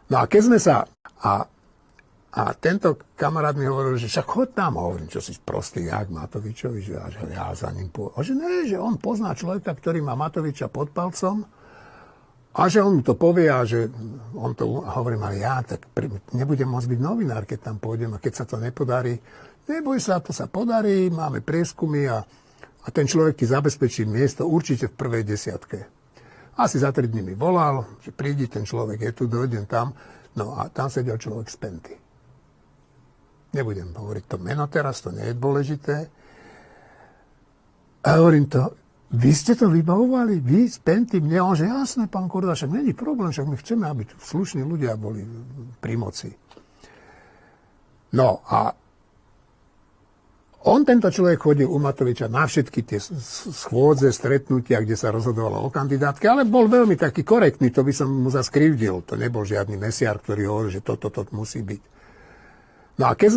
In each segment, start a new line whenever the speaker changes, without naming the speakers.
No a keď sme sa... A tento kamarát mi hovoril, že však chod tam, hovorím, čo si prostý jak Matovičovi, že ja za ním pôjdem. A že ne, že on pozná človeka, ktorý má Matoviča pod palcom a že on mu to povie a že on to, hovorím, ale ja tak nebudem môcť byť novinár, keď tam pôjdem a keď sa to nepodarí. Neboj sa, to sa podarí, máme prieskumy a ten človek ti zabezpečí miesto určite v prvej desiatke. Asi za 3 dní mi volal, že prídi, ten človek je tu, dojdem tam. No a tam sedel človek z Penty. Nebudem hovoriť to meno teraz, to nie je dôležité. A hovorím to, vy ste to vybavovali? Vy z Penty? Mne on, že jasné, pán Korda, však není problém, však my chceme, aby tu slušní ľudia boli pri moci. No a on, tento človek, chodil u Matoviča na všetky tie schôdze, stretnutia, kde sa rozhodovalo o kandidátke, ale bol veľmi taký korektný, to by som mu zaskrivdil. To nebol žiadny mesiar, ktorý hovoril, že toto musí byť. No a keď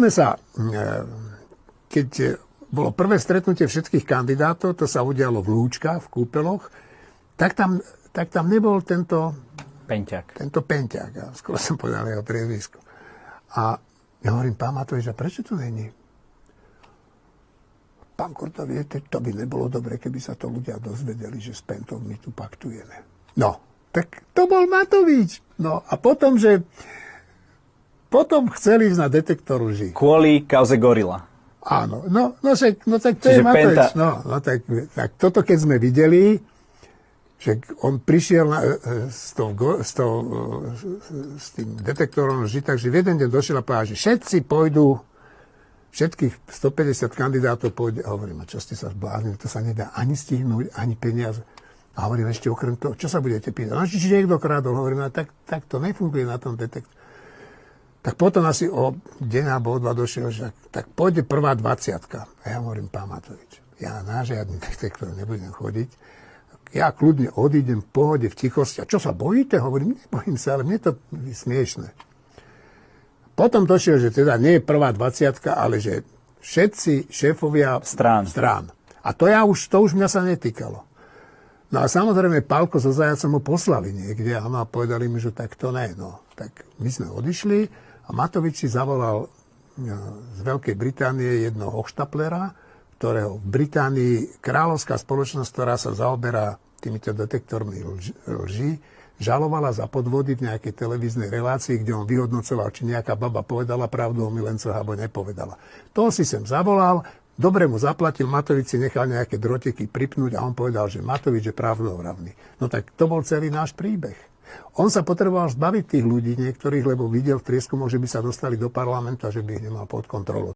bolo prvé stretnutie všetkých kandidátov, to sa udialo v Lúčkach, v Kúpeloch, tak tam nebol tento
Penťák.
Ja skoro som povedal jeho priezvisko. A ja hovorím, pán Matovič, a prečo tu není? Pán Korda, viete, to by nebolo dobre, keby sa to ľudia dozvedeli, že s Pentou my tu paktujeme. No, tak to bol Matovič. No a potom chceli ísť na detektor lží.
Kvôli kauze Gorila.
Áno, no tak to je Matovič. No, tak toto keď sme videli, že on prišiel s tým detektorom lží, takže v jeden deň došiel a povedal, že všetci pôjdu, všetkých 150 kandidátov pôjde. A hovorím, a čo ste sa zbláznili, to sa nedá ani stihnúť, ani peniaze. A hovorím, ešte okrem toho, čo sa budete pýtať? No, či niekto krádol, hovorím, a tak to nefunguje na tom detektore. Tak potom asi o deň alebo o 2 došiel, že tak pôjde prvá 20. A ja hovorím, pán Matovič, ja na žiadny detektor nebudem chodiť. Ja kľudne odídem v pohode, v tichosti. A čo sa bojíte? Hovorím, nebojím sa, ale mne to je smiešné. Potom došiel, že teda nie je prvá 20, ale že všetci šéfovia strán. A to už mňa sa netýkalo. No a samozrejme, Pálko so Zajacom ho poslali niekde, a povedali mi, že tak to ne. No, tak my sme odišli a Matovič si zavolal z Veľkej Británie jednoho hochštaplera, ktorého v Británii kráľovská spoločnosť, ktorá sa zaoberá týmito detektormi lží, žalovala za podvody v nejakej televíznej relácii, kde on vyhodnocoval, či nejaká baba povedala pravdu o milencoch alebo nepovedala. To si sem zavolal, dobre mu zaplatil, Matovič si nechal nejaké droteky pripnúť a on povedal, že Matovič je pravdovravný. No tak to bol celý náš príbeh. On sa potreboval zbaviť tých ľudí niektorých, lebo videl v prieskumoch, že by sa dostali do parlamentu a že by ich nemal pod kontrolou.